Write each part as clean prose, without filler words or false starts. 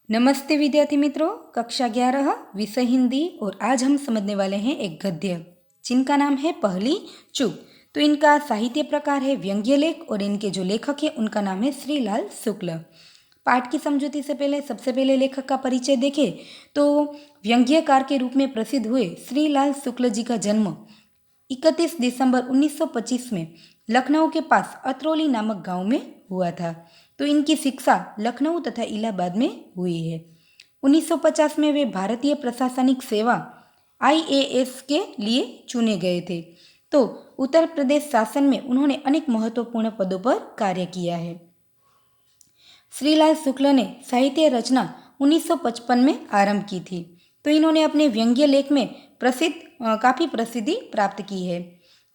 नमस्ते विद्यार्थी मित्रों, कक्षा 11 विषय हिंदी। और आज हम समझने वाले हैं एक गद्य जिनका नाम है पहली चूक। तो इनका साहित्य प्रकार है व्यंग्य लेख और इनके जो लेखक हैं उनका नाम है श्रीलाल शुक्ल। पाठ की समझौती से पहले सबसे पहले लेखक का परिचय देखें तो व्यंग्यकार के रूप में प्रसिद्ध हुए श्रीलाल शुक्ल जी का जन्म 31 दिसंबर 1925 में लखनऊ के पास अतरौली नामक गांव में हुआ था। तो इनकी शिक्षा लखनऊ तथा इलाहाबाद में हुई है। 1950 में वे भारतीय प्रशासनिक सेवा आईएएस के लिए चुने गए थे। तो उत्तर प्रदेश शासन में उन्होंने अनेक महत्वपूर्ण पदों पर कार्य किया है। श्रीलाल शुक्ल ने साहित्य रचना 1955 में आरंभ की थी। तो इन्होंने अपने व्यंग्य लेख में काफ़ी प्रसिद्धि प्राप्त की है।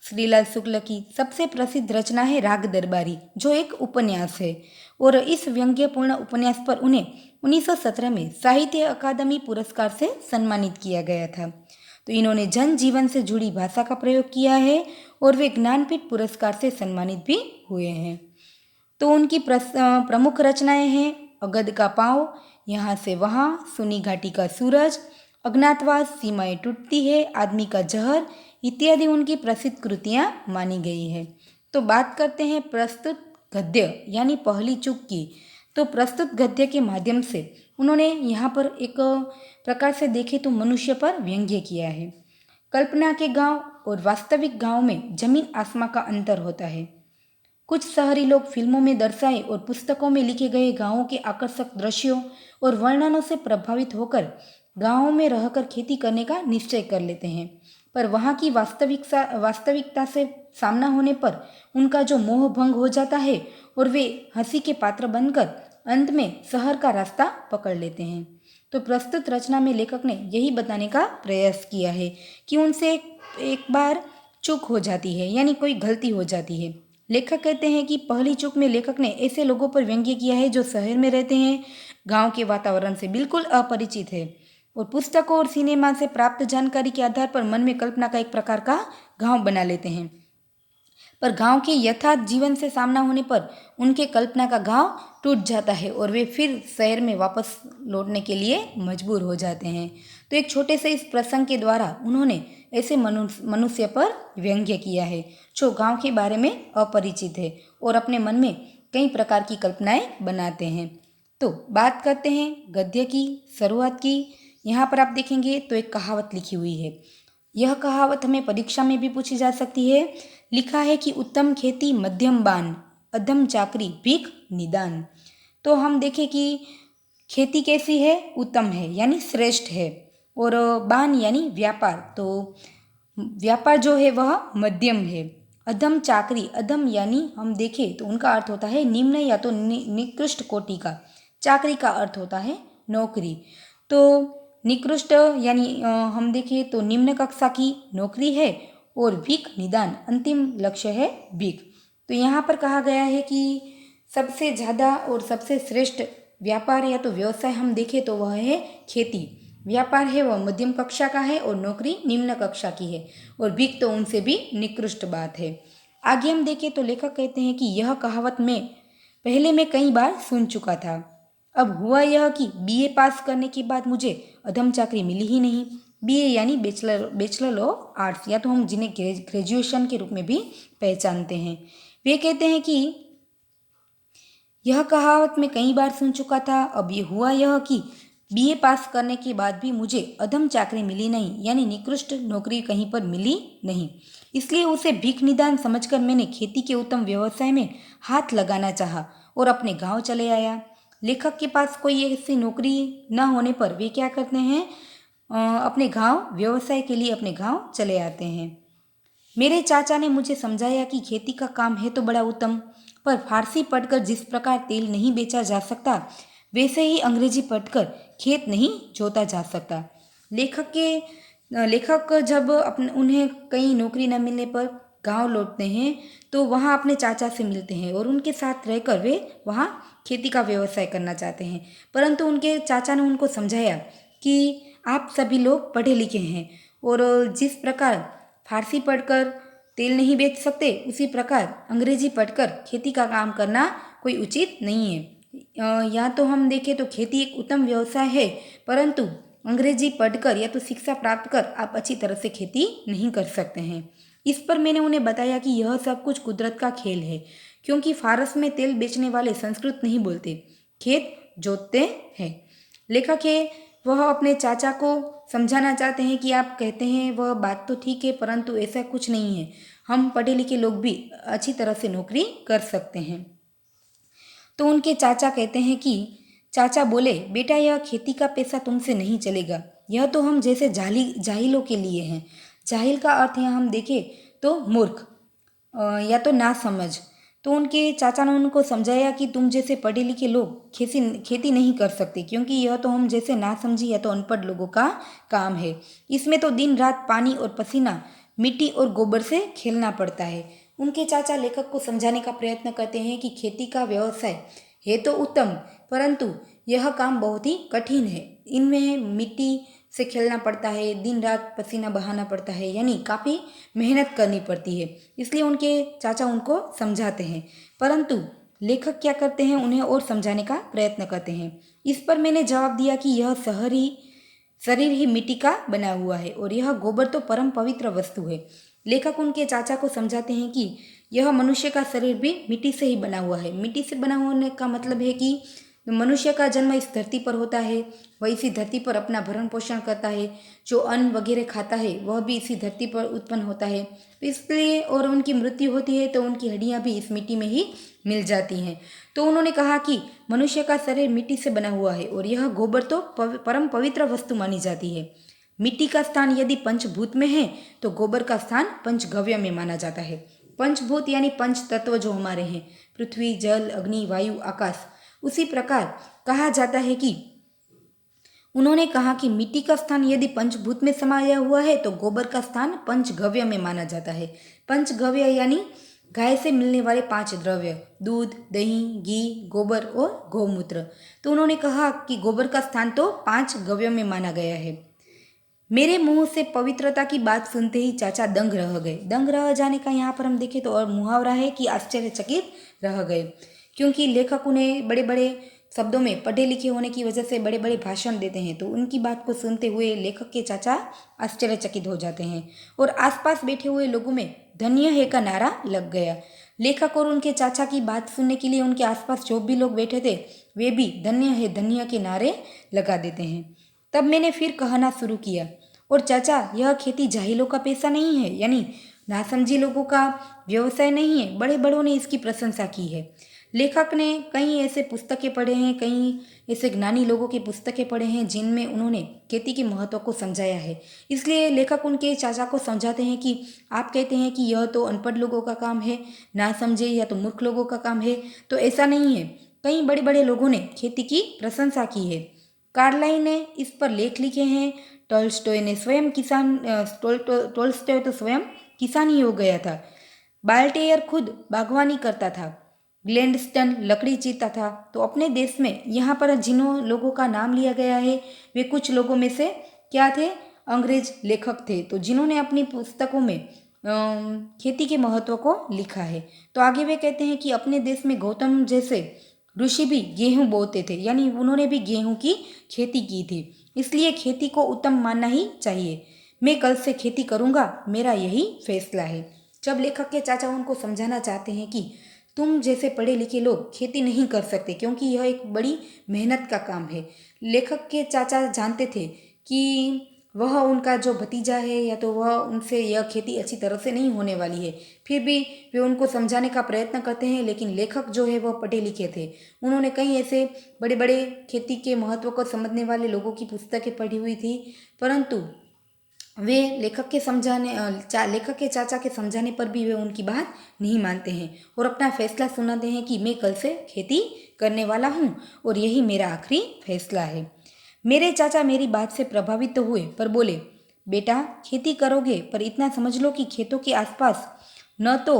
श्रीलाल शुक्ल की सबसे प्रसिद्ध रचना है राग दरबारी, जो एक उपन्यास है। और इस व्यंग्यपूर्ण उपन्यास पर उन्हें 1917 में साहित्य अकादमी पुरस्कार से सम्मानित किया गया था। तो इन्होंने जन जीवन से जुड़ी भाषा का प्रयोग किया है और वे ज्ञानपीठ पुरस्कार से सम्मानित भी हुए हैं। तो उनकी प्रमुख रचनाएं हैं अगध का पाँव, यहाँ से वहाँ, सुनी घाटी का सूरज, अज्ञातवास, सीमाएं टूटती है, आदमी का जहर इत्यादि उनकी प्रसिद्ध कृतियाँ मानी गई है। तो बात करते हैं प्रस्तुत गद्य यानी पहली चूक की। तो प्रस्तुत गद्य के माध्यम से उन्होंने यहाँ पर एक प्रकार से देखे तो मनुष्य पर व्यंग्य किया है। कल्पना के गांव और वास्तविक गांव में जमीन आसमां का अंतर होता है। कुछ शहरी लोग फिल्मों में दर्शाए और पुस्तकों में लिखे गए गांवों के आकर्षक दृश्यों और वर्णनों से प्रभावित होकर गांवों में रहकर खेती करने का निश्चय कर लेते हैं, पर वहां की वास्तविकता से सामना होने पर उनका जो मोह भंग हो जाता है और वे हंसी के पात्र बनकर अंत में शहर का रास्ता पकड़ लेते हैं। तो प्रस्तुत रचना में लेखक ने यही बताने का प्रयास किया है कि उनसे एक बार चूक हो जाती है, यानी कोई गलती हो जाती है। लेखक कहते हैं कि पहली चूक में लेखक ने ऐसे लोगों पर व्यंग्य किया है जो शहर में रहते हैं, गांव के वातावरण से बिल्कुल अपरिचित है और पुस्तकों और सिनेमा से प्राप्त जानकारी के आधार पर मन में कल्पना का एक प्रकार का गांव बना लेते हैं, पर गांव के यथार्थ जीवन से सामना होने पर उनके कल्पना का गांव टूट जाता है और वे फिर शहर में वापस लौटने के लिए मजबूर हो जाते हैं। तो एक छोटे से इस प्रसंग के द्वारा उन्होंने ऐसे मनुष्य पर व्यंग्य किया है जो गांव के बारे में अपरिचित है और अपने मन में कई प्रकार की कल्पनाएं बनाते हैं। तो बात करते हैं गद्य की शुरुआत की। यहाँ पर आप देखेंगे तो एक कहावत लिखी हुई है। यह कहावत हमें परीक्षा में भी पूछी जा सकती है। लिखा है कि उत्तम खेती मध्यम बान, अधम चाकरी भीख निदान। तो हम देखें कि खेती कैसी है, उत्तम है यानी श्रेष्ठ है, और बान यानी व्यापार, तो व्यापार जो है वह मध्यम है। अधम चाकरी, अधम यानी हम देखें तो उनका अर्थ होता है निम्न या तो निकृष्ट कोटि का। चाकरी का अर्थ होता है नौकरी। तो निकृष्ट यानी हम देखें तो निम्न कक्षा की नौकरी है और भीख निदान अंतिम लक्ष्य है भीख। तो यहाँ पर कहा गया है कि सबसे ज़्यादा और सबसे श्रेष्ठ व्यापार या तो व्यवसाय हम देखें तो वह है खेती। व्यापार है वह मध्यम कक्षा का है और नौकरी निम्न कक्षा की है और भीख तो उनसे भी निकृष्ट बात है। आगे हम देखें तो लेखक कहते हैं कि यह कहावत पहले मैं कई बार सुन चुका था। अब हुआ यह कि बीए पास करने के बाद मुझे अधम चाकरी मिली ही नहीं। बीए यानी बैचलर ऑफ आर्ट्स, या तो हम जिन्हें ग्रेजुएशन के रूप में भी पहचानते हैं। वे कहते हैं कि यह कहावत मैं कई बार सुन चुका था। अब ये हुआ यह कि बीए पास करने के बाद भी मुझे अधम चाकरी मिली नहीं, यानी निकृष्ट नौकरी कहीं पर मिली नहीं। इसलिए उसे भीख निदान समझकर मैंने खेती के उत्तम व्यवसाय में हाथ लगाना चाहा और अपने गांव चले आया। लेखक के पास कोई ऐसी नौकरी न होने पर वे क्या करते हैं, अपने गांव व्यवसाय के लिए अपने गांव चले आते हैं। मेरे चाचा ने मुझे समझाया कि खेती का काम है तो बड़ा उत्तम, पर फारसी पढ़कर जिस प्रकार तेल नहीं बेचा जा सकता वैसे ही अंग्रेजी पढ़कर खेत नहीं जोता जा सकता। लेखक जब उन्हें कहीं नौकरी न मिलने पर गांव लौटते हैं तो वहाँ अपने चाचा से मिलते हैं और उनके साथ रहकर वे वहाँ खेती का व्यवसाय करना चाहते हैं, परंतु उनके चाचा ने उनको समझाया कि आप सभी लोग पढ़े लिखे हैं और जिस प्रकार फारसी पढ़कर तेल नहीं बेच सकते उसी प्रकार अंग्रेजी पढ़कर खेती का काम करना कोई उचित नहीं है। या तो हम देखें तो खेती एक उत्तम व्यवसाय है, परंतु अंग्रेजी पढ़कर या तो शिक्षा प्राप्त कर आप अच्छी तरह से खेती नहीं कर सकते हैं। इस पर मैंने उन्हें बताया कि यह सब कुछ कुदरत का खेल है, क्योंकि फारस में तेल बेचने वाले संस्कृत नहीं बोलते, खेत जोतते हैं। लेखक है वह अपने चाचा को समझाना चाहते हैं कि आप कहते हैं वह बात तो ठीक है, परंतु ऐसा कुछ नहीं है, हम पढ़े लिखे लोग भी अच्छी तरह से नौकरी कर सकते हैं। तो उनके चाचा कहते हैं कि चाचा बोले, बेटा यह खेती का पैसा तुमसे नहीं चलेगा, यह तो हम जैसे जाहिलों के लिए हैं। जाहिल का अर्थ यहाँ हम देखें तो मूर्ख या तो ना समझ। तो उनके चाचा ने उनको समझाया कि तुम जैसे पढ़े लिखे लोग खेती नहीं कर सकते, क्योंकि यह तो हम जैसे ना समझी या तो अनपढ़ लोगों का काम है। इसमें तो दिन रात पानी और पसीना, मिट्टी और गोबर से खेलना पड़ता है। उनके चाचा लेखक को समझाने का प्रयत्न करते हैं कि खेती का व्यवसाय है तो उत्तम, परंतु यह काम बहुत ही कठिन है। इनमें मिट्टी से खेलना पड़ता है, दिन रात पसीना बहाना पड़ता है, यानी काफ़ी मेहनत करनी पड़ती है। इसलिए उनके चाचा उनको समझाते हैं, परंतु लेखक क्या करते हैं, उन्हें और समझाने का प्रयत्न करते हैं। इस पर मैंने जवाब दिया कि यह शरीर ही मिट्टी का बना हुआ है और यह गोबर तो परम पवित्र वस्तु है। लेखक उनके चाचा को समझाते हैं कि यह मनुष्य का शरीर भी मिट्टी से ही बना हुआ है। मिट्टी से बना होने का मतलब है कि मनुष्य का जन्म इस धरती पर होता है, वह इसी धरती पर अपना भरण पोषण करता है, जो अन्न वगैरह खाता है वह भी इसी धरती पर उत्पन्न होता है। इसलिए और उनकी मृत्यु होती है तो उनकी हड्डियां भी इस मिट्टी में ही मिल जाती हैं। तो उन्होंने कहा कि मनुष्य का शरीर मिट्टी से बना हुआ है और यह गोबर तो परम पवित्र वस्तु मानी जाती है। मिट्टी का स्थान यदि पंचभूत में है तो गोबर का स्थान पंचगव्य में माना जाता है। पंचभूत यानी पंच तत्व जो हमारे हैं, पृथ्वी, जल, अग्नि, वायु, आकाश। उसी प्रकार कहा जाता है कि उन्होंने कहा कि मिट्टी का स्थान यदि पंचभूत में समाया हुआ है तो गोबर का स्थान पंचगव्य में माना जाता है। पंचगव्य यानी गाय से मिलने वाले 5 द्रव्य, दूध, दही, घी, गोबर और गौमूत्र। तो उन्होंने कहा कि गोबर का स्थान तो 5 गव्यों में माना गया है। मेरे मुंह से पवित्रता की बात सुनते ही चाचा दंग रह गए। दंग रह जाने का यहाँ पर हम देखें तो और मुहावरा है कि आश्चर्यचकित रह गए, क्योंकि लेखक उन्हें बड़े बड़े शब्दों में पढ़े लिखे होने की वजह से बड़े बड़े भाषण देते हैं। तो उनकी बात को सुनते हुए लेखक के चाचा आश्चर्यचकित हो जाते हैं और आसपास बैठे हुए लोगों में धन्य है का नारा लग गया। लेखक और उनके चाचा की बात सुनने के लिए उनके आसपास जो भी लोग बैठे थे वे भी धन्य के नारे लगा देते हैं। तब मैंने फिर कहना शुरू किया, और चाचा यह खेती जाहिलों का पेशा नहीं है, यानी नासमझी लोगों का व्यवसाय नहीं है। बड़े बड़ों ने इसकी प्रशंसा की है। लेखक ने कई ऐसे पुस्तकें पढ़े हैं, कई ऐसे ज्ञानी लोगों की पुस्तकें पढ़े हैं जिनमें उन्होंने खेती के महत्व को समझाया है। इसलिए लेखक उनके चाचा को समझाते हैं कि आप कहते हैं कि यह तो अनपढ़ लोगों का काम है, ना समझे या तो मूर्ख लोगों का काम है, तो ऐसा नहीं है। कई बड़े बड़े लोगों ने खेती की प्रशंसा की है। कार्लाइन ने इस पर लेख लिखे हैं। टॉल्स्टॉय ने स्वयं टॉल्स्टॉय तो स्वयं किसान ही हो गया था। बाल्टेयर खुद बागवानी करता था। ग्लेडस्टन लकड़ी चीरता था। तो अपने देश में यहाँ पर जिन्हों लोगों का नाम लिया गया है वे कुछ लोगों में से क्या थे, अंग्रेज लेखक थे, तो जिन्होंने अपनी पुस्तकों में खेती के महत्व को लिखा है। तो आगे वे कहते हैं कि अपने देश में गौतम जैसे ऋषि भी गेहूं बोते थे, यानी उन्होंने भी गेहूं की खेती की थी। इसलिए खेती को उत्तम मानना ही चाहिए। मैं कल से खेती करूंगा, मेरा यही फैसला है। जब लेखक के चाचा उनको समझाना चाहते हैं कि तुम जैसे पढ़े लिखे लोग खेती नहीं कर सकते, क्योंकि यह एक बड़ी मेहनत का काम है। लेखक के चाचा जानते थे कि वह उनका जो भतीजा है या तो वह उनसे यह खेती अच्छी तरह से नहीं होने वाली है, फिर भी वे उनको समझाने का प्रयत्न करते हैं। लेकिन लेखक जो है वह पढ़े लिखे थे। उन्होंने कई ऐसे बड़े बड़े खेती के महत्व को समझने वाले लोगों की पुस्तकें पढ़ी हुई थी, परंतु वे लेखक के चाचा के समझाने पर भी वे उनकी बात नहीं मानते हैं और अपना फैसला सुनाते हैं कि मैं कल से खेती करने वाला हूँ और यही मेरा आखिरी फैसला है। मेरे चाचा मेरी बात से प्रभावित तो हुए, पर बोले, बेटा खेती करोगे पर इतना समझ लो कि खेतों के आसपास न तो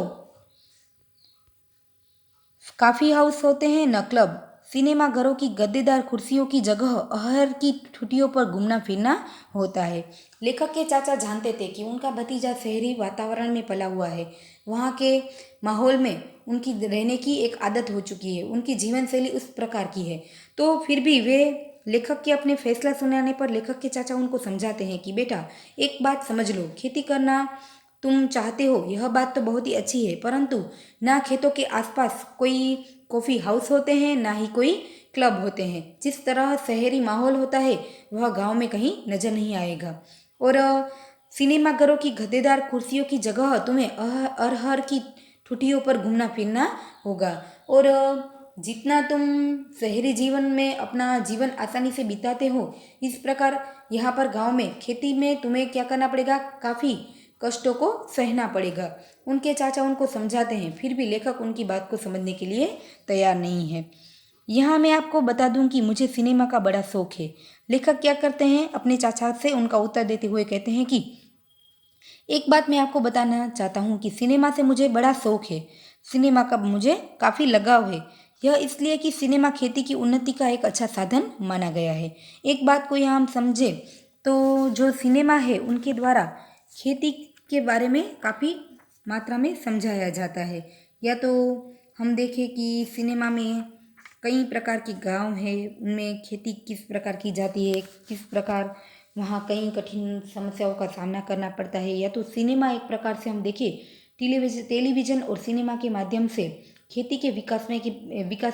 काफ़ी हाउस होते हैं न क्लब। सिनेमा घरों की गद्देदार कुर्सियों की जगह अहर की ठुठियों पर घूमना फिरना होता है। लेखक के चाचा जानते थे कि उनका भतीजा शहरी वातावरण में पला हुआ है। वहाँ के माहौल में उनकी रहने की एक आदत हो चुकी है, उनकी जीवन शैली उस प्रकार की है। तो फिर भी वे लेखक के अपने फैसला सुनाने पर लेखक के चाचा उनको समझाते हैं कि बेटा एक बात समझ लो, खेती करना तुम चाहते हो यह बात तो बहुत ही अच्छी है, परंतु ना खेतों के आसपास कोई कॉफ़ी हाउस होते हैं, ना ही कोई क्लब होते हैं। जिस तरह शहरी माहौल होता है वह गांव में कहीं नजर नहीं आएगा। और सिनेमा घरों की गद्देदार कुर्सियों की जगह तुम्हें अरहर की ठुठियों पर घूमना फिरना होगा। और जितना तुम शहरी जीवन में अपना जीवन आसानी से बिताते हो, इस प्रकार यहाँ पर गांव में खेती में तुम्हें क्या करना पड़ेगा, काफ़ी कष्टों को सहना पड़ेगा। उनके चाचा उनको समझाते हैं, फिर भी लेखक उनकी बात को समझने के लिए तैयार नहीं है। यहाँ मैं आपको बता दूं कि मुझे सिनेमा का बड़ा शौक है। लेखक क्या करते हैं, अपने चाचा से उनका उत्तर देते हुए कहते हैं कि एक बात मैं आपको बताना चाहता हूँ कि सिनेमा से मुझे बड़ा शौक है। सिनेमा का मुझे काफ़ी लगाव है। यह इसलिए कि सिनेमा खेती की उन्नति का एक अच्छा साधन माना गया है। एक बात को यहाँ हम समझे तो जो सिनेमा है उनके द्वारा खेती के बारे में काफ़ी मात्रा में समझाया जाता है। या तो हम देखें कि सिनेमा में कई प्रकार के गांव है, उनमें खेती किस प्रकार की जाती है, किस प्रकार वहाँ कई कठिन समस्याओं का सामना करना पड़ता है। या तो सिनेमा एक प्रकार से हम देखें टेलीविज़न और सिनेमा के माध्यम से खेती के विकास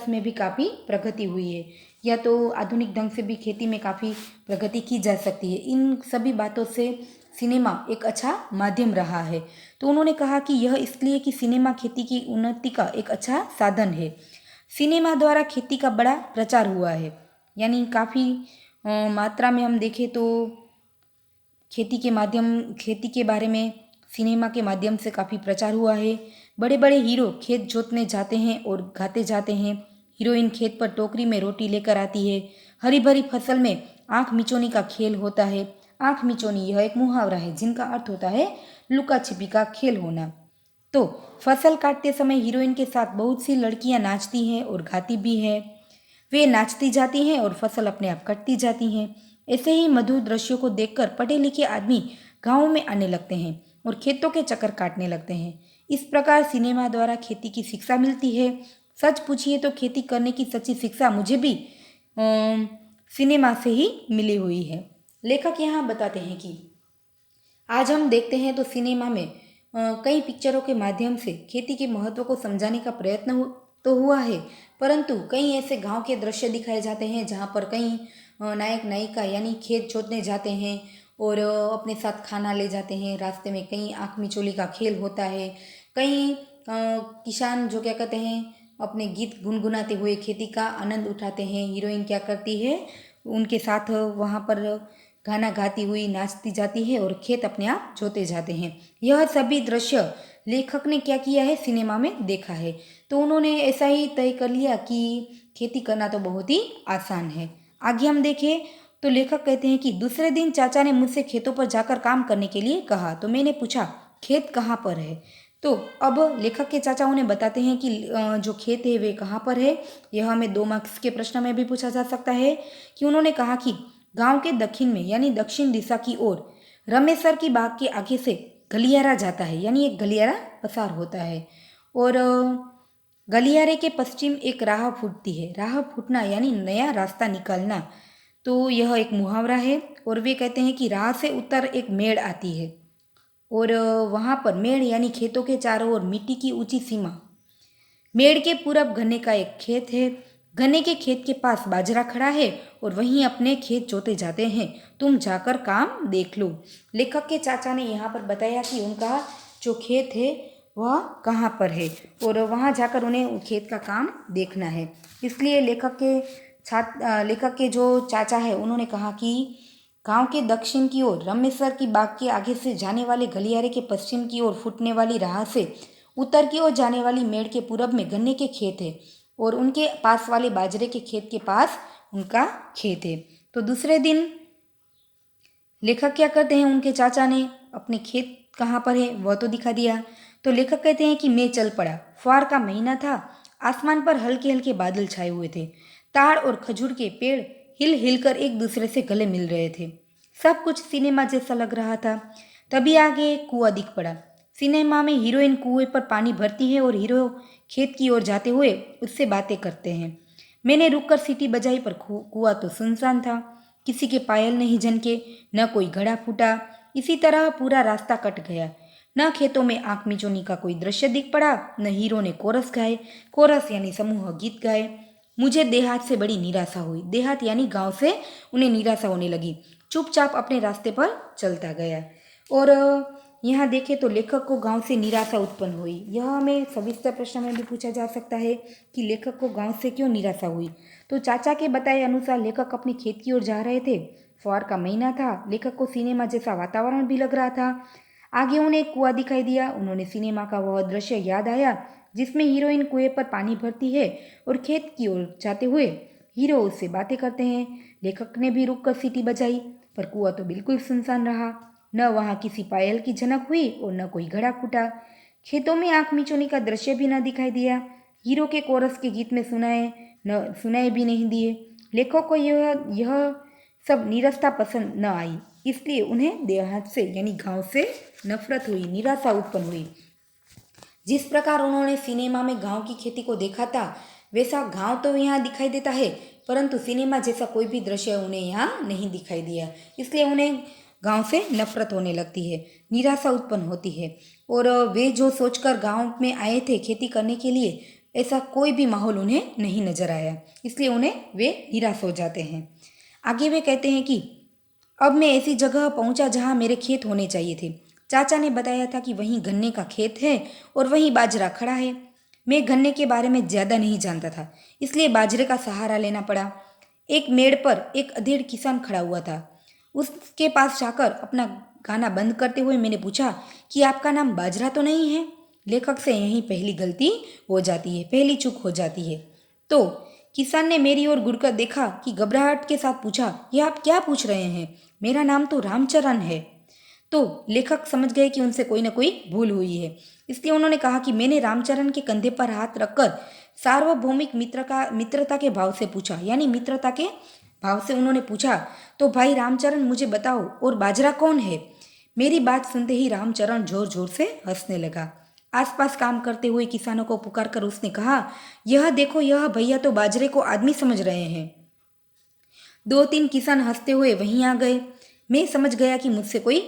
में भी काफ़ी प्रगति हुई है। या तो आधुनिक ढंग से भी खेती में काफ़ी प्रगति की जा सकती है। इन सभी बातों से सिनेमा एक अच्छा माध्यम रहा है। तो उन्होंने कहा कि यह इसलिए कि सिनेमा खेती की उन्नति का एक अच्छा साधन है। सिनेमा द्वारा खेती का बड़ा प्रचार हुआ है, यानी काफ़ी मात्रा में हम देखें तो खेती के बारे में सिनेमा के माध्यम से काफ़ी प्रचार हुआ है। बड़े बड़े हीरो खेत जोतने जाते हैं और गाते जाते हैं। हीरोइन खेत पर टोकरी में रोटी लेकर आती है। हरी भरी फसल में आँख मिचौनी का खेल होता है। आँख मिचौनी यह एक मुहावरा है जिनका अर्थ होता है लुका छिपी का खेल होना। तो फसल काटते समय हीरोइन के साथ बहुत सी लड़कियां नाचती हैं और गाती भी हैं। वे नाचती जाती हैं और फसल अपने आप कटती जाती हैं। ऐसे ही मधुर दृश्यों को देखकर पढ़े लिखे आदमी गाँव में आने लगते हैं और खेतों के चक्कर काटने लगते हैं। इस प्रकार सिनेमा द्वारा खेती की शिक्षा मिलती है। सच पूछिए तो खेती करने की सच्ची शिक्षा मुझे भी सिनेमा से ही मिली हुई है। लेखक यहाँ बताते हैं कि आज हम देखते हैं तो सिनेमा में कई पिक्चरों के माध्यम से खेती के महत्व को समझाने का प्रयत्न तो हुआ है, परंतु कई ऐसे गांव के दृश्य दिखाए जाते हैं जहां पर कई नायक नायिका यानी खेत जोतने जाते हैं और अपने साथ खाना ले जाते हैं। रास्ते में कई आँख मिचौली का खेल होता है। कई किसान जो क्या कहते हैं अपने गीत गुनगुनाते हुए खेती का आनंद उठाते हैं। हीरोइन क्या करती है, उनके साथ वहाँ पर गाना गाती हुई नाचती जाती है और खेत अपने आप जोते जाते हैं। यह सभी दृश्य लेखक ने क्या किया है, सिनेमा में देखा है। तो उन्होंने ऐसा ही तय कर लिया कि खेती करना तो बहुत ही आसान है। आगे हम देखें तो लेखक कहते हैं कि दूसरे दिन चाचा ने मुझसे खेतों पर जाकर काम करने के लिए कहा, तो मैंने पूछा खेत कहाँ पर है। तो अब लेखक के चाचा उन्हें बताते हैं कि जो खेत है वे कहाँ पर है। यह हमें 2 मार्क्स के प्रश्न में भी पूछा जा सकता है कि उन्होंने कहा कि गांव के दक्षिण में यानी दक्षिण दिशा की ओर रमेसर की बाग के आगे से गलियारा जाता है, यानी एक गलियारा पसार होता है। और गलियारे के पश्चिम एक राह फूटती है। राह फूटना यानी नया रास्ता निकालना, तो यह एक मुहावरा है। और वे कहते हैं कि राह से उत्तर एक मेड़ आती है और वहाँ पर मेड़ यानी खेतों के चारों ओर मिट्टी की ऊंची सीमा। मेड़ के पूरब गन्ने का एक खेत है। गन्ने के खेत के पास बाजरा खड़ा है और वहीं अपने खेत जोते जाते हैं। तुम जाकर काम देख लो। लेखक के चाचा ने यहाँ पर बताया कि उनका जो खेत है वह कहाँ पर है और वहाँ जाकर उन्हें खेत का काम देखना है। इसलिए लेखक के जो चाचा है उन्होंने कहा कि गांव के दक्षिण की ओर रमेसर की बाग के आगे से जाने वाले गलियारे के पश्चिम की ओर फूटने वाली राह से उत्तर की ओर जाने वाली मेड़ के पूरब में गन्ने के खेत है और उनके पास वाले बाजरे के खेत के पास उनका खेत है। तो दूसरे दिन लेखक क्या करते हैं, उनके चाचा ने अपने खेत कहाँ पर है वह तो दिखा दिया। तो लेखक कहते हैं कि मैं चल पड़ा। फुहार का महीना था। आसमान पर हल्के हल्के बादल छाए हुए थे। ताड़ और खजूर के पेड़ हिल हिल कर एक दूसरे से गले मिल रहे थे। सब कुछ सिनेमा जैसा लग रहा था। तभी आगे एक कुआं दिख पड़ा। सिनेमा में हीरोइन कुएं पर पानी भरती है और हीरो खेत की ओर जाते हुए उससे बातें करते हैं। मैंने रुककर सीटी बजाई पर कुआं तो सुनसान था। किसी के पायल नहीं झनके, न कोई घड़ा फूटा। इसी तरह पूरा रास्ता कट गया। न खेतों में आंख मिचौनी का कोई दृश्य दिख पड़ा, न हीरो ने कोरस गाए। कोरस यानी समूह गीत गाए। मुझे देहात से बड़ी निराशा हुई। देहात यानी गांव से उन्हें निराशा होने लगी। चुपचाप अपने रास्ते पर चलता गया। और यहाँ देखें तो लेखक को गांव से निराशा उत्पन्न हुई। यह हमें सविस्तर प्रश्न में भी पूछा जा सकता है कि लेखक को गांव से क्यों निराशा हुई। तो चाचा के बताए अनुसार लेखक अपनी खेत की ओर जा रहे थे। फुहार का महीना था। लेखक को सिनेमा जैसा वातावरण भी लग रहा था। आगे उन्हें एक कुआं दिखाई दिया। उन्होंने सिनेमा का वह दृश्य याद आया जिसमें हीरोइन कुएं पर पानी भरती है और खेत की ओर जाते हुए हीरो उससे बातें करते हैं। लेखक ने भी रुककर सीटी बजाई, पर कुआं तो बिल्कुल सुनसान रहा। न वहां किसी पायल की झनक हुई और न कोई घड़ा फूटा। खेतों में आंख मिचौनी का दृश्य भी न दिखाई दिया। हीरो के कोरस के गीत में सुनाए भी नहीं दिए। लेखक को यह सब नीरसता पसंद न आई, इसलिए उन्हें देहात से यानी गांव से नफरत हुई, निराशा उत्पन्न हुई। जिस प्रकार उन्होंने सिनेमा में गांव की खेती को देखा था, वैसा गांव तो यहाँ दिखाई देता है, परंतु सिनेमा जैसा कोई भी दृश्य उन्हें यहाँ नहीं दिखाई दिया। इसलिए उन्हें गांव से नफरत होने लगती है, निराशा उत्पन्न होती है। और वे जो सोचकर गांव में आए थे खेती करने के लिए, ऐसा कोई भी माहौल उन्हें नहीं नजर आया, इसलिए उन्हें वे निराश हो जाते हैं। आगे वे कहते हैं कि अब मैं ऐसी जगह पहुंचा जहां मेरे खेत होने चाहिए थे। चाचा ने बताया था कि वहीं गन्ने का खेत है और वहीं बाजरा खड़ा है। मैं गन्ने के बारे में ज़्यादा नहीं जानता था, इसलिए बाजरे का सहारा लेना पड़ा। एक मेड़ पर एक अधेड़ किसान खड़ा हुआ था। उसके पास जाकर अपना गाना बंद करते हुए मैंने पूछा कि आपका नाम बाजरा तो नहीं है। लेखक से यही पहली गलती हो जाती है, पहली चूक हो जाती है। तो किसान ने मेरी ओर घुरकर देखा कि घबराहट के साथ पूछा, यह आप क्या पूछ रहे हैं? मेरा नाम तो रामचरण है। तो लेखक समझ गए कि उनसे कोई ना कोई भूल हुई है, इसलिए उन्होंने कहा कि मैंने रामचरण के कंधे पर हाथ रखकर सार्वभौमिक मित्रता के भाव से पूछा, यानी मित्रता के भाव से उन्होंने पूछा, तो भाई रामचरण मुझे बताओ, और बाजरा कौन है? मेरी बात सुनते ही रामचरण जोर जोर से हंसने लगा। आसपास काम करते हुए किसानों को पुकार कर उसने कहा, यह देखो, यह भैया तो बाजरे को आदमी समझ रहे हैं। दो तीन किसान हंसते हुए वहीं आ गए। मैं समझ गया कि मुझसे कोई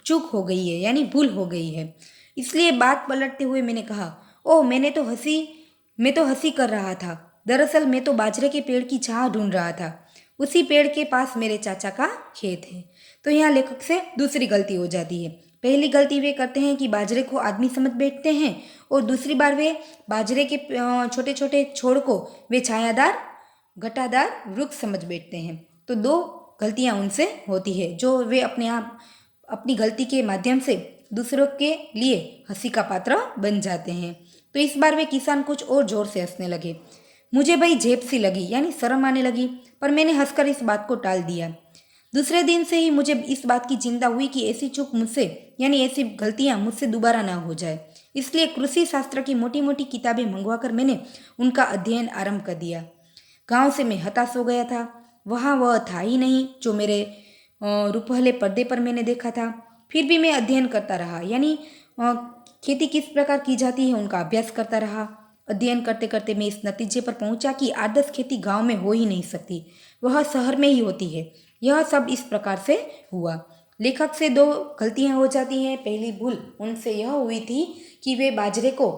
चूक हो गई है, यानी भूल हो गई है। इसलिए बात पलटते हुए मैंने कहा, ओह मैं तो हंसी कर रहा था। दरअसल मैं तो बाजरे के पेड़ की छाह ढूंढ रहा था। उसी पेड़ के पास मेरे चाचा का खेत है। तो यहाँ लेखक से दूसरी गलती हो जाती है। पहली गलती वे करते हैं कि बाजरे को आदमी समझ बैठते हैं, और दूसरी बार वे बाजरे के छोटे छोटे छोड़ को वे छायादार घटादार वृक्ष समझ बैठते हैं। तो दो गलतियां उनसे होती है, जो वे अपने आप अपनी गलती के माध्यम से दूसरों के लिए हंसी का पात्र बन जाते हैं। तो इस बार वे किसान कुछ और जोर से हंसने लगे। मुझे भाई झेप सी लगी, यानी शर्म आने लगी, पर मैंने हंसकर इस बात को टाल दिया। दूसरे दिन से ही मुझे इस बात की चिंता हुई कि ऐसी चूक मुझसे, यानी ऐसी गलतियां मुझसे दोबारा ना हो जाए। इसलिए कृषि शास्त्र की मोटी मोटी किताबें मंगवाकर मैंने उनका अध्ययन आरंभ कर दिया। गांव से मैं हताश हो गया था। वहाँ वह था ही नहीं जो मेरे रुपहले पर्दे पर मैंने देखा था। फिर भी मैं अध्ययन करता रहा, यानी खेती किस प्रकार की जाती है उनका अभ्यास करता रहा। अध्ययन करते करते मैं इस नतीजे पर पहुंचा कि आदर्श खेती गांव में हो ही नहीं सकती, वह शहर में ही होती है। यह सब इस प्रकार से हुआ। लेखक से दो गलतियां हो जाती हैं। पहली भूल उनसे यह हुई थी कि वे बाजरे को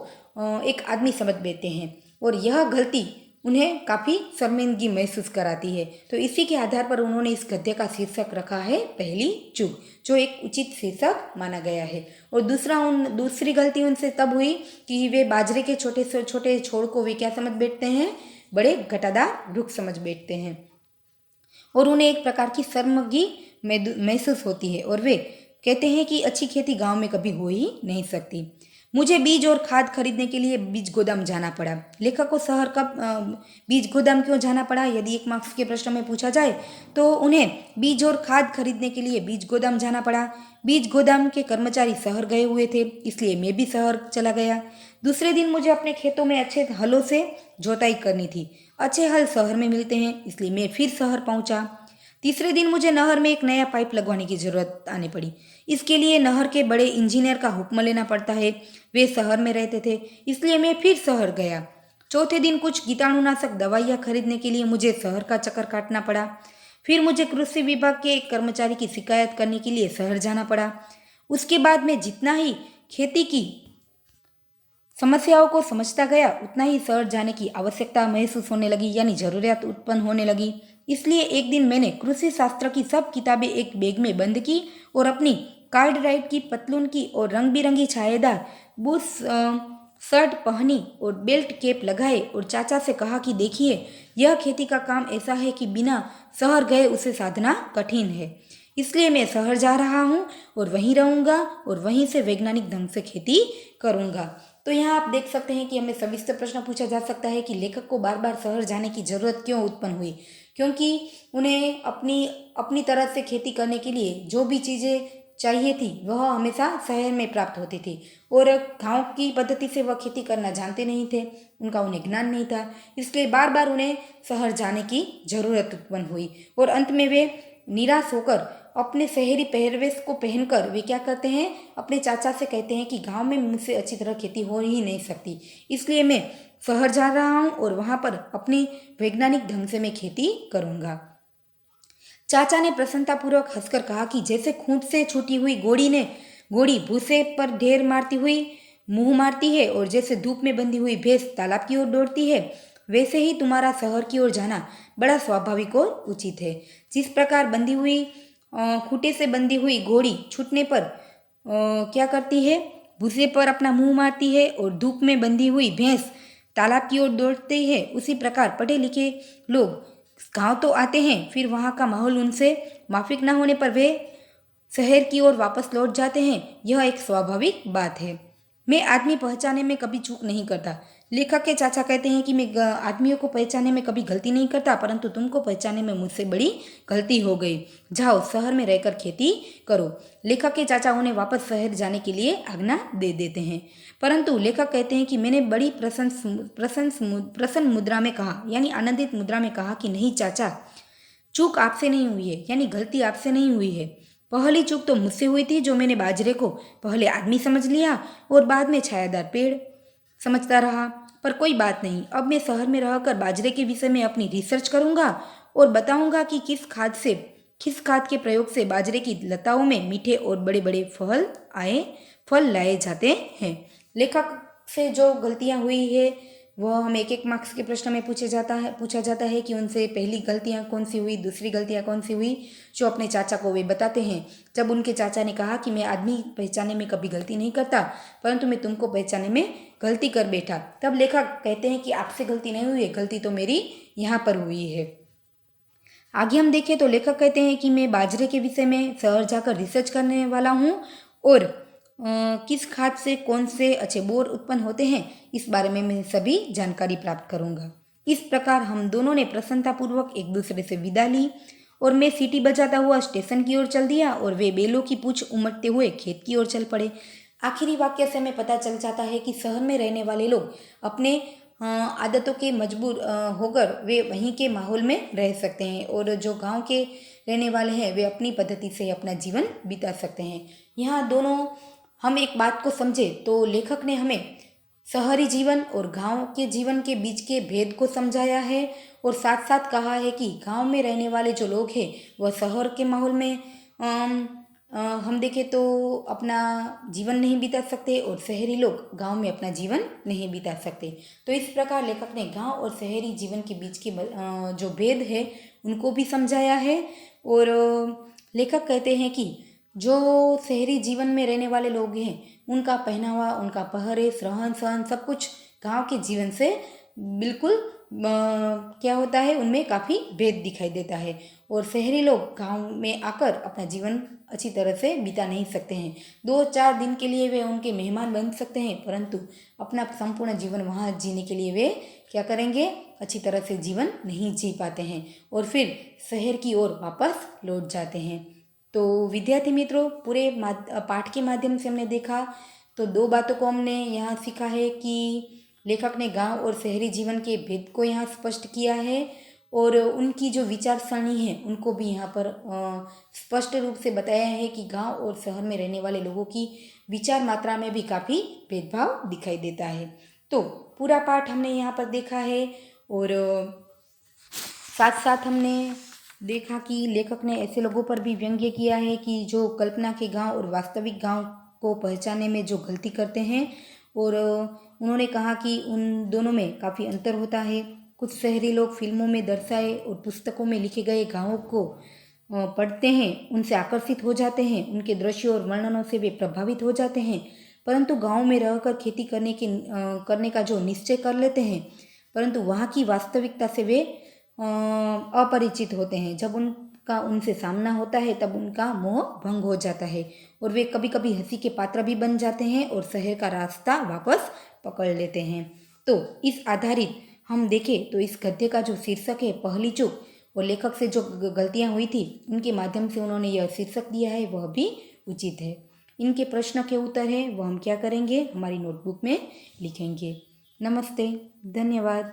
एक आदमी समझ बैठते हैं, और यह गलती उन्हें काफ़ी शर्मिंदगी महसूस कराती है। तो इसी के आधार पर उन्होंने इस गद्य का शीर्षक रखा है पहली चूक, जो एक उचित शीर्षक माना गया है। और दूसरी गलती उनसे तब हुई कि वे बाजरे के छोटे से छोटे छोड़ को वे क्या समझ बैठते हैं, बड़े घटादार वृक्ष समझ बैठते हैं, और उन्हें एक प्रकार की शर्मगी महसूस होती है, और वे कहते हैं कि अच्छी खेती गांव में कभी हो ही नहीं सकती। मुझे बीज और खाद खरीदने के लिए बीज गोदाम जाना पड़ा। लेखक को शहर का बीज गोदाम क्यों जाना पड़ा, यदि 1 मार्क्स के प्रश्न में पूछा जाए तो उन्हें बीज और खाद खरीदने के लिए बीज गोदाम जाना पड़ा। बीज गोदाम के कर्मचारी शहर गए हुए थे, इसलिए मैं भी शहर चला गया। दूसरे दिन मुझे अपने खेतों में अच्छे हलों से जोताई करनी थी। अच्छे हल शहर में मिलते हैं, इसलिए मैं फिर शहर पहुंचा। तीसरे दिन मुझे नहर में एक नया पाइप लगवाने की ज़रूरत आने पड़ी। इसके लिए नहर के बड़े इंजीनियर का हुक्म लेना पड़ता है। वे शहर में रहते थे, इसलिए मैं फिर शहर गया। चौथे दिन कुछ कीटाणुनाशक दवाइयाँ खरीदने के लिए मुझे शहर का चक्कर काटना पड़ा। फिर मुझे कृषि विभाग के एक कर्मचारी की शिकायत करने के लिए शहर जाना पड़ा। उसके बाद मैं जितना ही खेती की समस्याओं को समझता गया, उतना ही शहर जाने की आवश्यकता महसूस होने लगी, यानी ज़रूरियात उत्पन्न होने लगी। इसलिए एक दिन मैंने कृषि शास्त्र की सब किताबें एक बैग में बंद की और अपनी कार्ड राइड की पतलून की और रंग बिरंगी छायेदार बूट्स शर्ट पहनी और बेल्ट कैप लगाए और चाचा से कहा कि देखिए, यह खेती का काम ऐसा है कि बिना शहर गए उसे साधना कठिन है। इसलिए मैं शहर जा रहा हूँ और वहीं रहूँगा और वहीं से वैज्ञानिक ढंग से खेती करूँगा। तो यहाँ आप देख सकते हैं कि हमें सविस्तर प्रश्न पूछा जा सकता है कि लेखक को बार बार शहर जाने की जरूरत क्यों उत्पन्न हुई। क्योंकि उन्हें अपनी अपनी तरह से खेती करने के लिए जो भी चीज़ें चाहिए थी वह हमेशा शहर में प्राप्त होती थी, और गांव की पद्धति से वह खेती करना जानते नहीं थे, उन्हें ज्ञान नहीं था। इसलिए बार बार उन्हें शहर जाने की जरूरत उत्पन्न हुई और अंत में वे निराश होकर अपने शहरी पहरवेश को पहनकर वे क्या करते हैं, अपने चाचा से कहते हैं कि गांव में मुझसे अच्छी तरह खेती हो ही नहीं सकती, इसलिए मैं शहर जा रहा हूँ और वहाँ पर अपनी वैज्ञानिक ढंग से मैं खेती करूँगा। चाचा ने प्रसन्नतापूर्वक हंसकर कहा कि जैसे खूंट से छूटी हुई घोड़ी भूसे पर ढेर मारती हुई मुंह मारती है और जैसे धूप में बंधी हुई भैंस तालाब की ओर दौड़ती है, वैसे ही तुम्हारा शहर की ओर जाना बड़ा स्वाभाविक और उचित है। जिस प्रकार बंधी हुई खूंटे से बंधी हुई घोड़ी छूटने पर क्या करती है, भूसे पर अपना मुंह मारती है और धूप में बंधी हुई भैंस तालाब की ओर दौड़ती है, उसी प्रकार पढ़े लिखे लोग गांव तो आते हैं, फिर वहाँ का माहौल उनसे माफिक न होने पर वे शहर की ओर वापस लौट जाते हैं। यह एक स्वाभाविक बात है। मैं आदमी पहचाने में कभी चूक नहीं करता। लेखक के चाचा कहते हैं कि मैं आदमियों को पहचाने में कभी गलती नहीं करता, परंतु तुमको पहचाने में मुझसे बड़ी गलती हो गई। जाओ शहर में रहकर खेती करो। लेखक के चाचा उन्हें वापस शहर जाने के लिए आज्ञा दे देते हैं, परंतु लेखक कहते हैं कि मैंने बड़ी प्रसन्न मुद्रा में कहा, यानी आनंदित मुद्रा में कहा कि नहीं चाचा, चूक आपसे नहीं हुई है, यानी गलती आपसे नहीं हुई है। पहली चूक तो मुझसे हुई थी, जो मैंने बाजरे को पहले आदमी समझ लिया और बाद में छायादार पेड़ समझता रहा। पर कोई बात नहीं, अब मैं शहर में रहकर बाजरे के विषय में अपनी रिसर्च करूंगा और बताऊंगा कि किस खाद के प्रयोग से बाजरे की लताओं में मीठे और बड़े बड़े फल लाए जाते हैं। लेखक से जो गलतियां हुई है वह हमें एक एक मार्क्स के प्रश्न में पूछा जाता है कि उनसे पहली गलतियां कौन सी हुई, दूसरी गलतियां कौन सी हुई, जो अपने चाचा को वे बताते हैं। जब उनके चाचा ने कहा कि मैं आदमी पहचाने में कभी गलती नहीं करता, परंतु मैं तुमको पहचाने में गलती कर बैठा, तब लेखक कहते हैं कि आपसे गलती नहीं हुई है, गलती तो मेरी यहाँ पर हुई है। आगे हम देखें तो लेखक कहते हैं कि मैं बाजरे के विषय में शहर जाकर रिसर्च करने वाला हूँ और किस खाद से कौन से अच्छे बोर उत्पन्न होते हैं, इस बारे में मैं सभी जानकारी प्राप्त करूँगा। इस प्रकार हम दोनों ने प्रसन्नतापूर्वक एक दूसरे से विदा ली और मैं सीटी बजाता हुआ स्टेशन की ओर चल दिया और वे बैलों की पूंछ उमटते हुए खेत की ओर चल पड़े। आखिरी वाक्य से हमें पता चल जाता है कि शहर में रहने वाले लोग अपने आदतों के मजबूर होकर वे वहीं के माहौल में रह सकते हैं, और जो गांव के रहने वाले हैं वे अपनी पद्धति से अपना जीवन बिता सकते हैं। यहाँ दोनों हम एक बात को समझे तो लेखक ने हमें शहरी जीवन और गांव के जीवन के बीच के भेद को समझाया है और साथ साथ कहा है कि गांव में रहने वाले जो लोग हैं वह शहर के माहौल में हम देखें तो अपना जीवन नहीं बिता सकते और शहरी लोग गांव में अपना जीवन नहीं बिता सकते। तो इस प्रकार लेखक ने गांव और शहरी जीवन के बीच के जो भेद है उनको भी समझाया है। और लेखक कहते हैं कि जो शहरी जीवन में रहने वाले लोग हैं उनका पहनावा, उनका पहरेश, रहन सहन सब कुछ गांव के जीवन से बिल्कुल क्या होता है, उनमें काफ़ी भेद दिखाई देता है, और शहरी लोग गांव में आकर अपना जीवन अच्छी तरह से बिता नहीं सकते हैं। 2-4 दिन के लिए वे उनके मेहमान बन सकते हैं, परंतु अपना संपूर्ण जीवन वहाँ जीने के लिए वे क्या करेंगे, अच्छी तरह से जीवन नहीं जी पाते हैं और फिर शहर की ओर वापस लौट जाते हैं। तो विद्यार्थी मित्रों, पूरे पाठ के माध्यम से हमने देखा तो 2 बातों को हमने यहाँ सीखा है कि लेखक ने गांव और शहरी जीवन के भेद को यहाँ स्पष्ट किया है, और उनकी जो विचार सरणी है उनको भी यहाँ पर स्पष्ट रूप से बताया है कि गांव और शहर में रहने वाले लोगों की विचार मात्रा में भी काफ़ी भेदभाव दिखाई देता है। तो पूरा पाठ हमने यहाँ पर देखा है और साथ साथ हमने देखा कि लेखक ने ऐसे लोगों पर भी व्यंग्य किया है कि जो कल्पना के गांव और वास्तविक गांव को पहचानने में जो गलती करते हैं, और उन्होंने कहा कि उन दोनों में काफ़ी अंतर होता है। कुछ शहरी लोग फिल्मों में दर्शाए और पुस्तकों में लिखे गए गांवों को पढ़ते हैं, उनसे आकर्षित हो जाते हैं, उनके दृश्यों और वर्णनों से वे प्रभावित हो जाते हैं, परंतु गांव में रहकर खेती करने का जो निश्चय कर लेते हैं, परंतु वहाँ की वास्तविकता से वे अपरिचित होते हैं। जब उनका उनसे सामना होता है तब उनका मोह भंग हो जाता है और वे कभी कभी हंसी के पात्र भी बन जाते हैं और शहर का रास्ता वापस पकड़ लेते हैं। तो इस आधारित हम देखें तो इस गद्य का जो शीर्षक है पहली चूक, और लेखक से जो गलतियाँ हुई थी उनके माध्यम से उन्होंने यह शीर्षक दिया है, वह भी उचित है। इनके प्रश्न के उत्तर है वह हम क्या करेंगे, हमारी नोटबुक में लिखेंगे। नमस्ते, धन्यवाद।